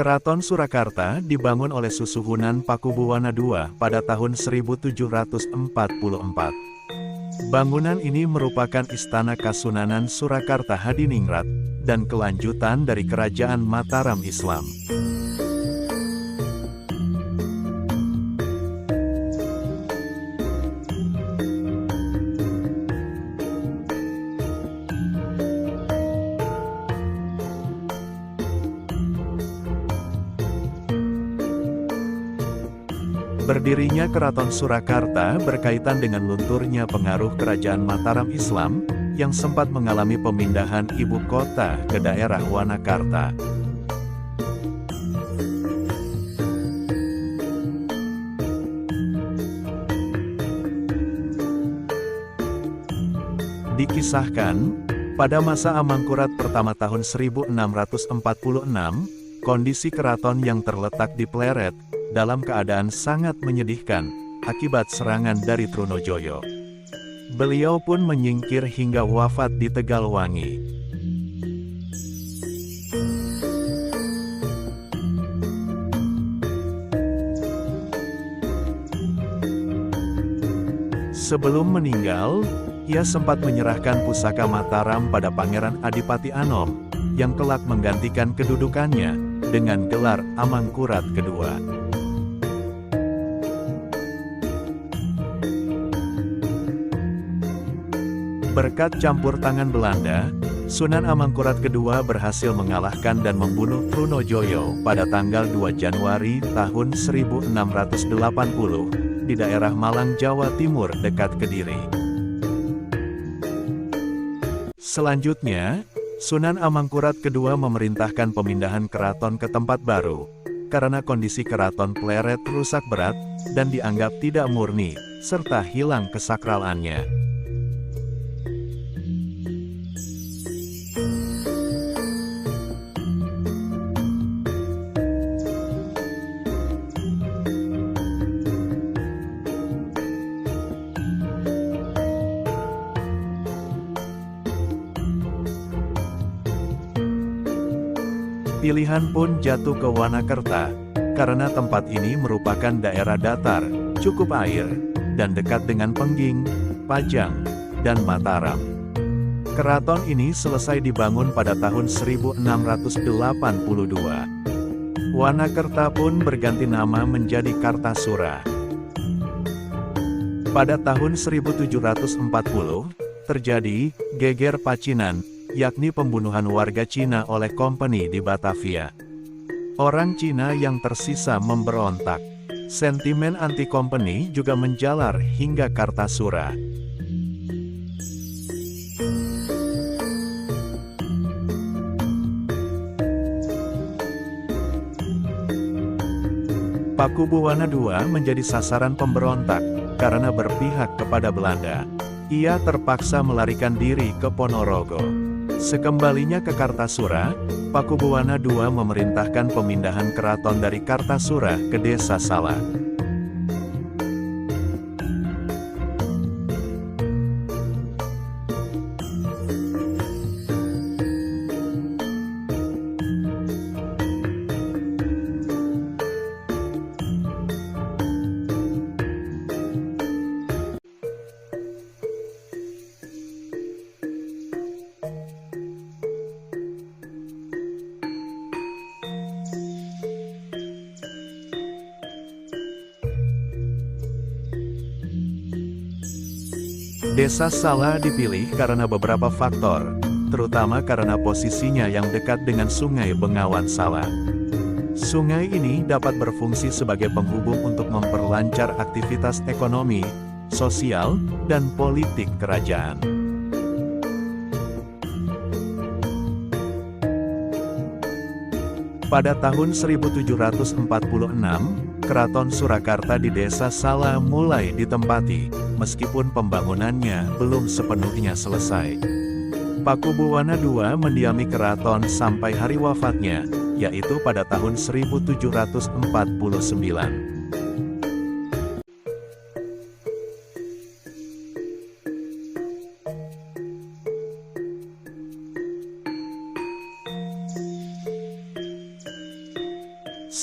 Keraton Surakarta dibangun oleh Susuhunan Pakubuwana II pada tahun 1744. Bangunan ini merupakan istana Kasunanan Surakarta Hadiningrat, dan kelanjutan dari Kerajaan Mataram Islam. Berdirinya Keraton Surakarta berkaitan dengan lunturnya pengaruh Kerajaan Mataram Islam, yang sempat mengalami pemindahan ibu kota ke daerah Wanakarta. Dikisahkan, pada masa Amangkurat pertama tahun 1646, kondisi keraton yang terletak di Pleret, dalam keadaan sangat menyedihkan, akibat serangan dari Trunojoyo. Beliau pun menyingkir hingga wafat di Tegalwangi. Sebelum meninggal, ia sempat menyerahkan pusaka Mataram pada Pangeran Adipati Anom, yang kelak menggantikan kedudukannya, dengan gelar Amangkurat kedua. Berkat campur tangan Belanda, Sunan Amangkurat II berhasil mengalahkan dan membunuh Trunojoyo pada tanggal 2 Januari tahun 1680, di daerah Malang, Jawa Timur dekat Kediri. Selanjutnya, Sunan Amangkurat II memerintahkan pemindahan keraton ke tempat baru, karena kondisi keraton Pleret rusak berat, dan dianggap tidak murni, serta hilang kesakralannya. Pilihan pun jatuh ke Wanakerta, karena tempat ini merupakan daerah datar, cukup air, dan dekat dengan Pengging, Pajang, dan Mataram. Keraton ini selesai dibangun pada tahun 1682. Wanakerta pun berganti nama menjadi Kartasura. Pada tahun 1740, terjadi geger Pacinan, yakni pembunuhan warga Cina oleh kompeni di Batavia. Orang Cina yang tersisa memberontak. Sentimen anti-kompeni juga menjalar hingga Kartasura. Pakubuwana II menjadi sasaran pemberontak, karena berpihak kepada Belanda. Ia terpaksa melarikan diri ke Ponorogo. Sekembalinya ke Kartasura, Pakubuwana II memerintahkan pemindahan keraton dari Kartasura ke Desa Sala. Desa Sala dipilih karena beberapa faktor, terutama karena posisinya yang dekat dengan Sungai Bengawan Sala. Sungai ini dapat berfungsi sebagai penghubung untuk memperlancar aktivitas ekonomi, sosial, dan politik kerajaan. Pada tahun 1746, Keraton Surakarta di Desa Sala mulai ditempati, meskipun pembangunannya belum sepenuhnya selesai. Pakubuwana II mendiami keraton sampai hari wafatnya, yaitu pada tahun 1749.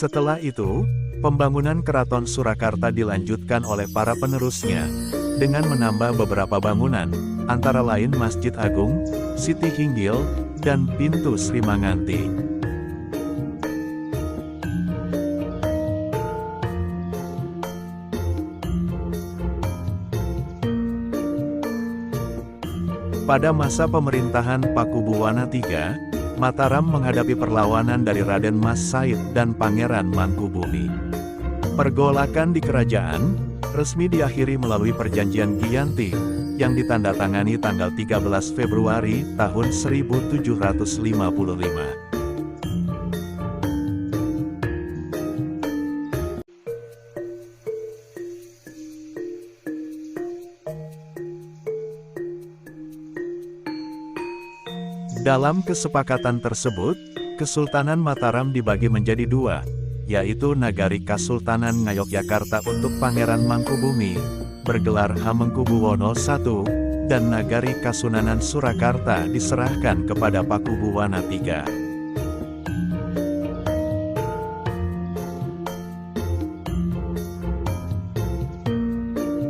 Setelah itu, pembangunan Keraton Surakarta dilanjutkan oleh para penerusnya, dengan menambah beberapa bangunan, antara lain Masjid Agung, Siti Hinggil, dan Pintu Sri Manganti. Pada masa pemerintahan Pakubuwana III, Mataram menghadapi perlawanan dari Raden Mas Said dan Pangeran Mangkubumi. Pergolakan di kerajaan resmi diakhiri melalui Perjanjian Giyanti yang ditandatangani tanggal 13 Februari tahun 1755. Dalam kesepakatan tersebut, Kesultanan Mataram dibagi menjadi dua, yaitu Nagari Kasultanan Ngayogyakarta untuk Pangeran Mangkubumi, bergelar Hamengkubuwono I, dan Nagari Kasunanan Surakarta diserahkan kepada Pakubuwana III.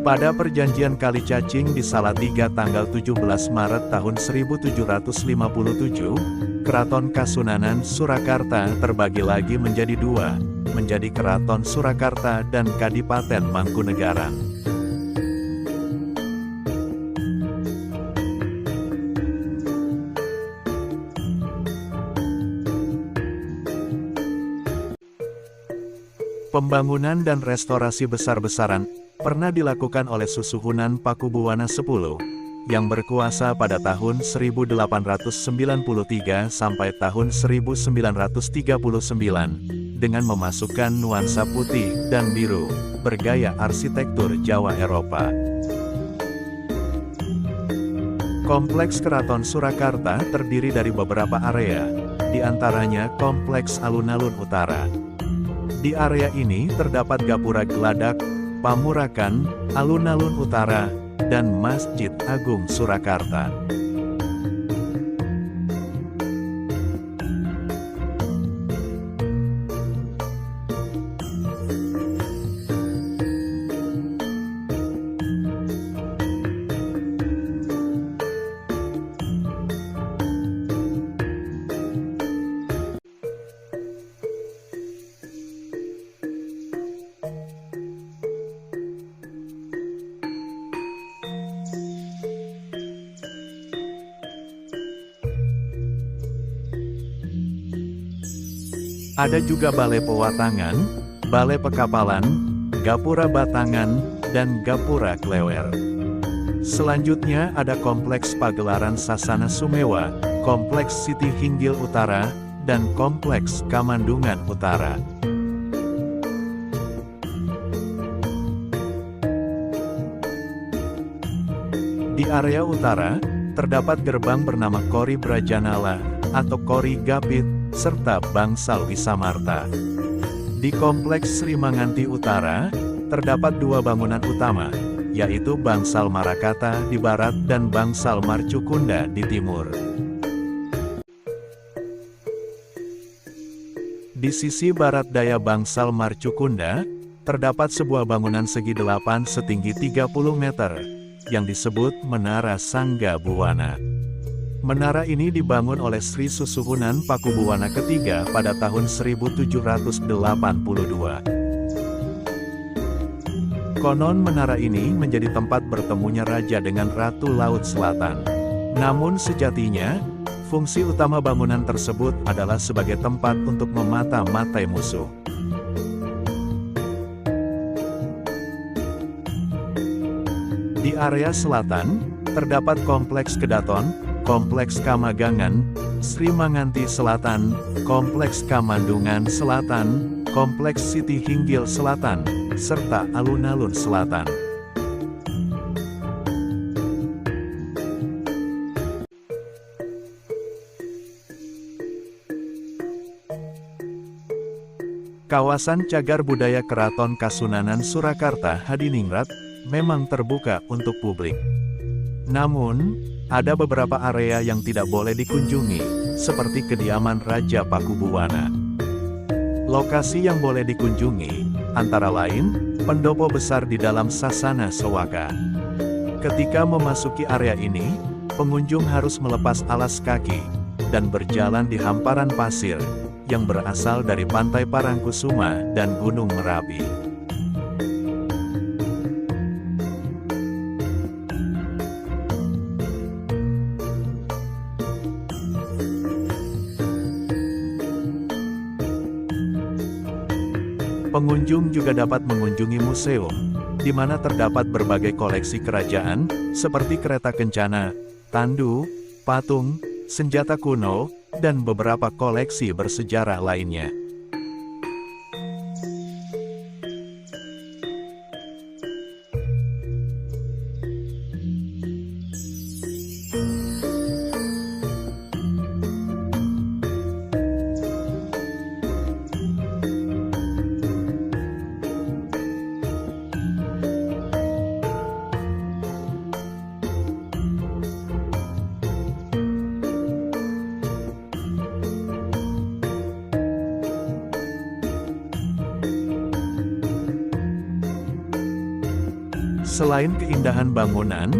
Pada Perjanjian Kalicacing di Salatiga tanggal 17 Maret tahun 1757, Keraton Kasunanan Surakarta terbagi lagi menjadi dua, menjadi Keraton Surakarta dan Kadipaten Mangkunegaran. Pembangunan dan restorasi besar-besaran pernah dilakukan oleh Susuhunan Pakubuwana X, yang berkuasa pada tahun 1893 sampai tahun 1939, dengan memasukkan nuansa putih dan biru, bergaya arsitektur Jawa Eropa. Kompleks Keraton Surakarta terdiri dari beberapa area, di antaranya Kompleks Alun-Alun Utara. Di area ini terdapat Gapura Geladak, Pamurakan, Alun-Alun Utara, dan Masjid Agung Surakarta. Ada juga Balai Pewatangan, Balai Pekapalan, Gapura Batangan, dan Gapura Klewer. Selanjutnya ada Kompleks Pagelaran Sasana Sumewa, Kompleks Siti Hinggil Utara, dan Kompleks Kamandungan Utara. Di area utara, terdapat gerbang bernama Kori Brajanala, atau Kori Gapit, serta Bangsal Wisamarta. Di Kompleks Sri Manganti Utara, terdapat dua bangunan utama, yaitu Bangsal Marakata di barat dan Bangsal Marcukunda di timur. Di sisi barat daya Bangsal Marcukunda, terdapat sebuah bangunan segi 8 setinggi 30 meter, yang disebut Menara Sangga Buwana. Menara ini dibangun oleh Sri Susuhunan Pakubuwana III pada tahun 1782. Konon menara ini menjadi tempat bertemunya raja dengan Ratu Laut Selatan. Namun sejatinya, fungsi utama bangunan tersebut adalah sebagai tempat untuk memata-matai musuh. Di area selatan, terdapat Kompleks Kedaton, Kompleks Kamagangan, Sri Manganti Selatan, Kompleks Kamandungan Selatan, Kompleks Siti Hinggil Selatan, serta Alun-Alun Selatan. Kawasan Cagar Budaya Keraton Kasunanan Surakarta Hadiningrat memang terbuka untuk publik. Namun, ada beberapa area yang tidak boleh dikunjungi, seperti kediaman Raja Pakubuwana. Lokasi yang boleh dikunjungi, antara lain, pendopo besar di dalam Sasana Sewaka. Ketika memasuki area ini, pengunjung harus melepas alas kaki, dan berjalan di hamparan pasir, yang berasal dari Pantai Parangkusuma dan Gunung Merapi. Pengunjung juga dapat mengunjungi museum, di mana terdapat berbagai koleksi kerajaan, seperti kereta kencana, tandu, patung, senjata kuno, dan beberapa koleksi bersejarah lainnya. Selain keindahan bangunan,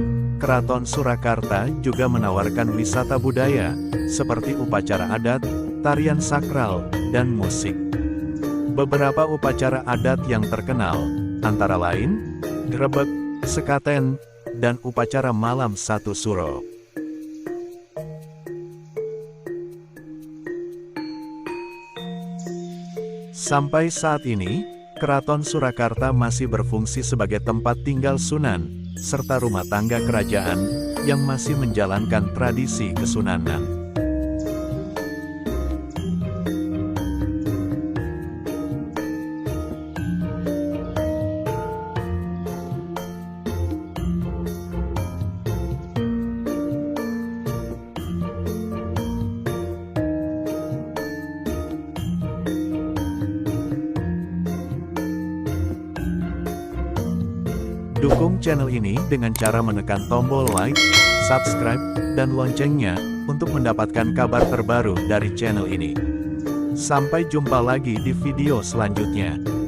Keraton Surakarta juga menawarkan wisata budaya, seperti upacara adat, tarian sakral, dan musik. Beberapa upacara adat yang terkenal, antara lain, Grebek, Sekaten, dan upacara malam Satu Suro. Sampai saat ini, Keraton Surakarta masih berfungsi sebagai tempat tinggal Sunan, serta rumah tangga kerajaan, yang masih menjalankan tradisi kesunanan. Dukung channel ini dengan cara menekan tombol like, subscribe, dan loncengnya, untuk mendapatkan kabar terbaru dari channel ini. Sampai jumpa lagi di video selanjutnya.